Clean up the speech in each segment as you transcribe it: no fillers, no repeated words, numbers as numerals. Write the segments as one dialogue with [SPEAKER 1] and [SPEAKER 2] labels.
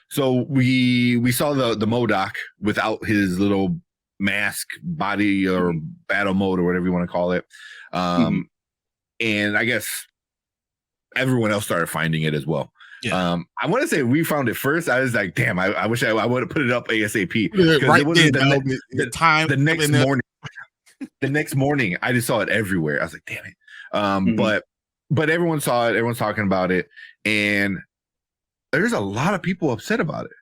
[SPEAKER 1] So we saw the MODOK without his little mask body or
[SPEAKER 2] Mm-hmm.
[SPEAKER 1] battle mode or whatever you want to call it.
[SPEAKER 2] Mm-hmm.
[SPEAKER 1] And I guess everyone else started finding it as well.
[SPEAKER 3] Yeah.
[SPEAKER 1] I want to say we found it first. I was like, damn, I wish I would have put it up ASAP
[SPEAKER 3] Right
[SPEAKER 1] it
[SPEAKER 3] then,
[SPEAKER 1] wasn't
[SPEAKER 3] the time.
[SPEAKER 1] the next morning. The next morning, I just saw it everywhere. I was like, damn it.
[SPEAKER 2] Mm-hmm.
[SPEAKER 1] But everyone saw it. Everyone's talking about it, and there's a lot of people upset about it.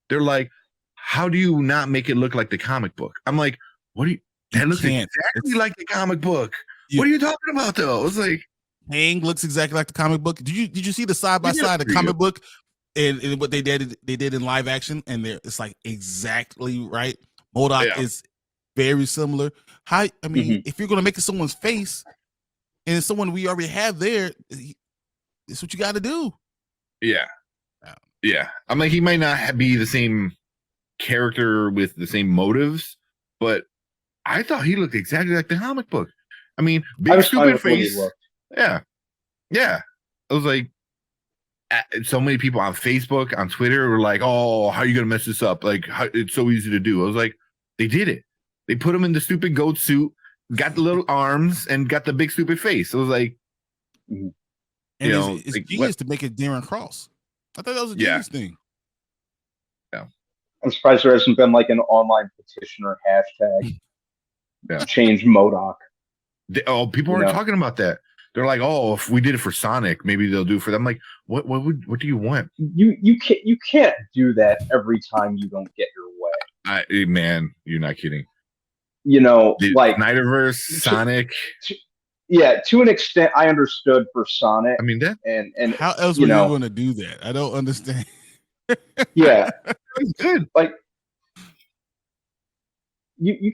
[SPEAKER 1] They're like, how do you not make it look like the comic book? I'm like, what do you? That looks exactly like the comic book. What are you talking about, though? It's like
[SPEAKER 3] Kang looks exactly like the comic book. Did you see the side by side the comic book and what they did in live action? And it's like exactly right. MODOK is very similar. How I mean, if you're gonna make it someone's face and it's someone we already have there, it's what you got to do.
[SPEAKER 1] Yeah. I'm like, he might not be the same character with the same motives, but I thought he looked exactly like the comic book. I mean, big stupid face. Yeah. I was like, so many people on Facebook, on Twitter were like, "Oh, how are you gonna mess this up? Like, it's so easy to do." I was like, they did it. They put him in the stupid goat suit, got the little arms, and got the big stupid face. I was like,
[SPEAKER 3] and it's genius to make it Darren Cross. I thought that was a genius thing.
[SPEAKER 1] Yeah,
[SPEAKER 2] I'm surprised there hasn't been like an online petition or hashtag to change MODOK.
[SPEAKER 1] People are talking about that. They're like, "Oh, if we did it for Sonic, maybe they'll do it for them." I'm like, what do you want?
[SPEAKER 2] You can't do that every time you don't get your way.
[SPEAKER 1] Man, you're not kidding.
[SPEAKER 2] Like
[SPEAKER 1] Snyderverse, Sonic.
[SPEAKER 2] To an extent, I understood for Sonic.
[SPEAKER 1] I mean that.
[SPEAKER 2] And
[SPEAKER 3] how else were you going to do that? I don't understand.
[SPEAKER 2] Yeah,
[SPEAKER 1] it's good.
[SPEAKER 2] Like you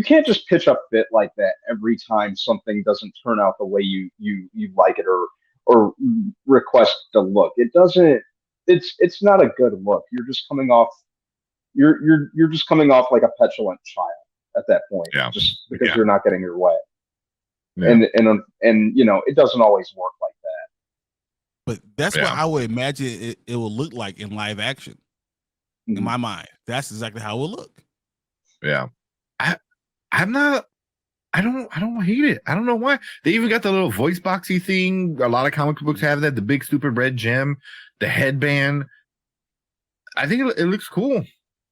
[SPEAKER 2] can't just pitch a fit like that every time something doesn't turn out the way you like it or request to look. It doesn't. It's not a good look. You're just coming off. You're just coming off like a petulant child at that point. Just because you're not getting your way. Yeah. And it doesn't always work like that.
[SPEAKER 3] But that's what I would imagine it will look like in live action. In my mind, that's exactly how it will look.
[SPEAKER 1] Yeah. I don't hate it. I don't know why. They even got the little voice boxy thing. A lot of comic books have that. The big stupid red gem, the headband. I think it looks cool.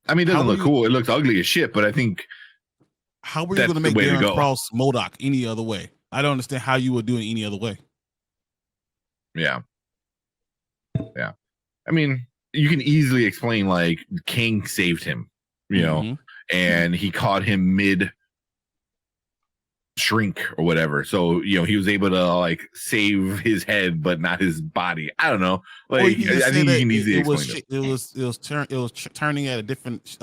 [SPEAKER 1] I mean, it doesn't look cool. It looks ugly as shit, but I think
[SPEAKER 3] how were you going to make Darren Cross MODOK any other way? I don't understand how you would do it any other way.
[SPEAKER 1] Yeah. I mean, you can easily explain like King saved him, and he caught him mid shrink or whatever. So, he was able to like save his head, but not his body. I don't know. Like, I think you can easily explain it.
[SPEAKER 3] It was turning at a different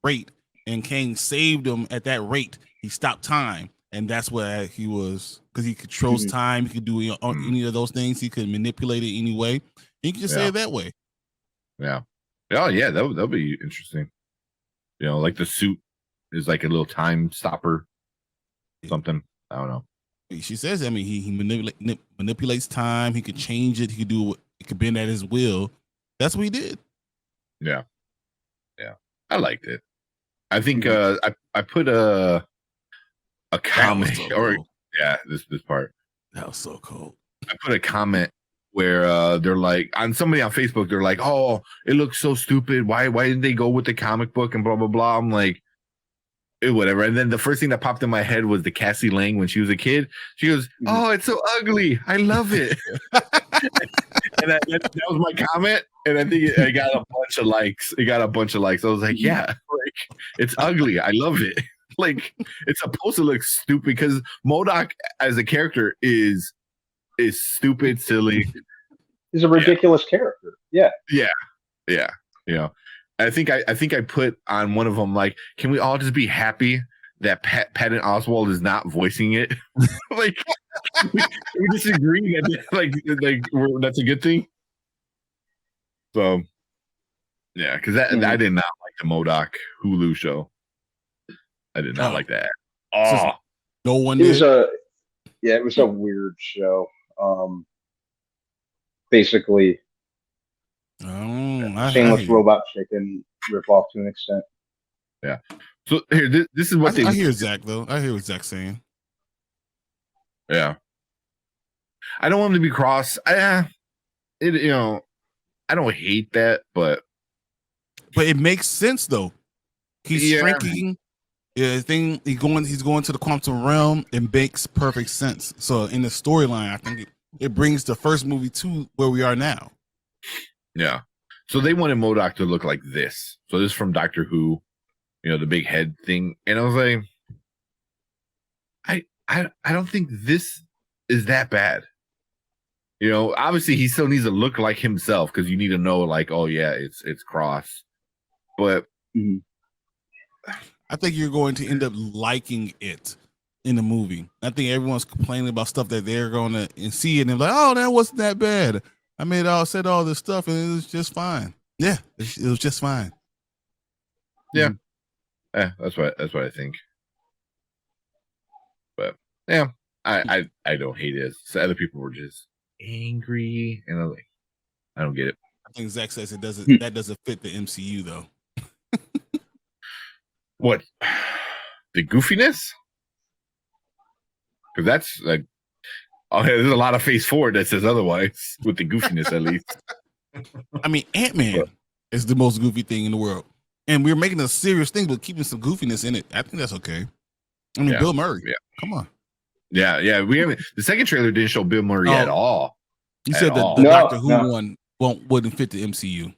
[SPEAKER 3] rate, and King saved him at that rate. He stopped time, and that's what he was, because he controls time. He could do any of those things. He could manipulate it any way. You can just say it that way.
[SPEAKER 1] Yeah. Oh yeah, that'll be interesting. Like the suit is like a little time stopper. Something. I don't know.
[SPEAKER 3] She says, I mean, he manipulates time. He could change it. He could do it. He could bend at his will. That's what he did.
[SPEAKER 1] Yeah. I liked it. I think I put a comment this part.
[SPEAKER 3] That was so cool.
[SPEAKER 1] I put a comment where they're like, on somebody on Facebook, they're like, "Oh, it looks so stupid. Why didn't they go with the comic book and blah blah blah?" I'm like, whatever. And then the first thing that popped in my head was the Cassie Lang when she was a kid. She goes, "Oh, it's so ugly. I love it." And that was my comment. And I think it got a bunch of likes. I was like, yeah, like, it's ugly. I love it. Like, it's supposed to look stupid because MODOK as a character is stupid, silly.
[SPEAKER 2] He's a ridiculous character. Yeah.
[SPEAKER 1] I think I put on one of them like, can we all just be happy that Patton Oswalt is not voicing it? Like, we disagree that that's a good thing. So yeah, because I did not like the MODOK Hulu show. I did not like that. Oh,
[SPEAKER 3] no one.
[SPEAKER 2] It was a weird show. Basically, Shameless robot chicken ripoff to an extent.
[SPEAKER 1] Yeah. So here, this is what
[SPEAKER 3] I hear Zach though. I hear what Zach's saying.
[SPEAKER 1] Yeah. I don't want him to be cross. I don't hate that, but
[SPEAKER 3] it makes sense though. He's shrinking. Yeah, he's going to the quantum realm. It makes perfect sense. So in the storyline, I think it brings the first movie to where we are now.
[SPEAKER 1] Yeah. So they wanted MODOK to look like this. So this is from Doctor Who, the big head thing. And I was like, I don't think this is that bad. Obviously he still needs to look like himself because you need to know, like, oh yeah, it's cross. But
[SPEAKER 3] I think you're going to end up liking it in the movie. I think everyone's complaining about stuff that they're going to see it and like, oh, that wasn't that bad. I said all this stuff and it was just fine. Yeah, it was just fine.
[SPEAKER 1] Yeah, that's what I think. But yeah, I don't hate it. So other people were just angry, and I'm like, I don't get it.
[SPEAKER 3] I think Zach says that doesn't fit the MCU though.
[SPEAKER 1] What? The goofiness? Because that's like, there's a lot of Phase 4 that says otherwise with the goofiness at least.
[SPEAKER 3] Ant-Man is the most goofy thing in the world, and we're making a serious thing, but keeping some goofiness in it. I think that's okay. Bill Murray. Yeah, come on.
[SPEAKER 1] Yeah. We haven't. The second trailer didn't show Bill Murray at all.
[SPEAKER 3] You said the Doctor Who one wouldn't fit the MCU.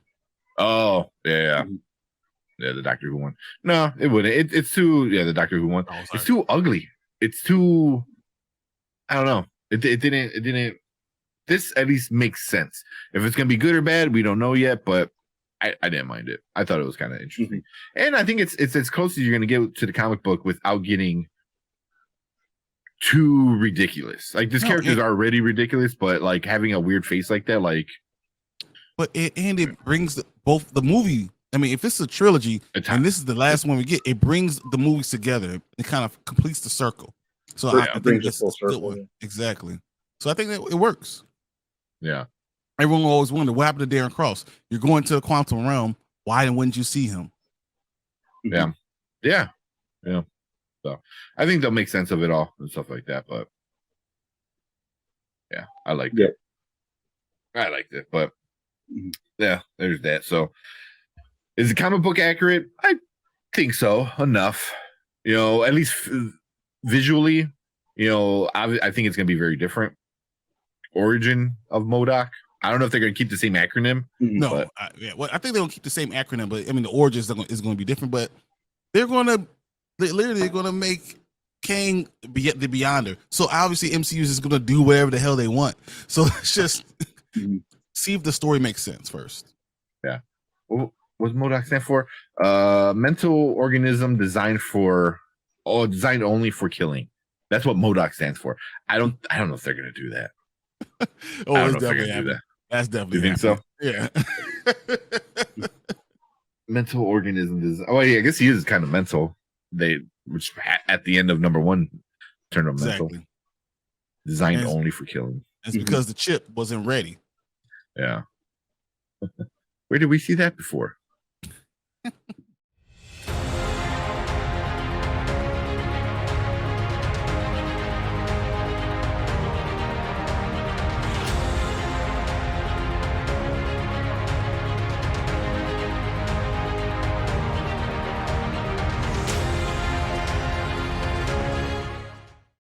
[SPEAKER 1] Oh yeah. Yeah, the Doctor Who one. No, it wouldn't. It's too. Yeah, the Doctor Who one. Oh, it's too ugly. It's too. I don't know. It didn't. This at least makes sense. If it's gonna be good or bad, we don't know yet. But I didn't mind it. I thought it was kind of interesting, and I think it's as close as you're gonna get to the comic book without getting too ridiculous. Like this character's already ridiculous, but like having a weird face like that, like.
[SPEAKER 3] But it brings both the movie. If it's a trilogy and this is the last one we get, it brings the movies together. It kind of completes the circle. So I think that's full circle. Exactly. So I think that it works.
[SPEAKER 1] Yeah.
[SPEAKER 3] Everyone will always wonder what happened to Darren Cross. You're going to the quantum realm. Why wouldn't you see him?
[SPEAKER 1] Yeah. So I think they'll make sense of it all and stuff like that. But yeah, I liked it. I liked it, but yeah, there's that. So is the comic book accurate? I think so. Enough, at least visually, I think it's going to be very different. Origin of MODOK. I don't know if they're going to keep the same acronym.
[SPEAKER 3] No, I think they'll keep the same acronym, but the origin is going to be different. But they're literally going to make Kang the Beyonder. So obviously MCU is going to do whatever the hell they want. So let's just see if the story makes sense first.
[SPEAKER 1] Yeah. What's MODOK stand for? Mental organism designed only for killing. That's what MODOK stands for. I don't know if they're gonna do that.
[SPEAKER 3] It's definitely happening. That's definitely.
[SPEAKER 1] You think so?
[SPEAKER 3] Yeah.
[SPEAKER 1] Mental organism design. Oh yeah, I guess he is kind of mental. Which at the end of number 1 turned him mental. Designed only for killing.
[SPEAKER 3] It's because the chip wasn't ready.
[SPEAKER 1] Yeah. Where did we see that before?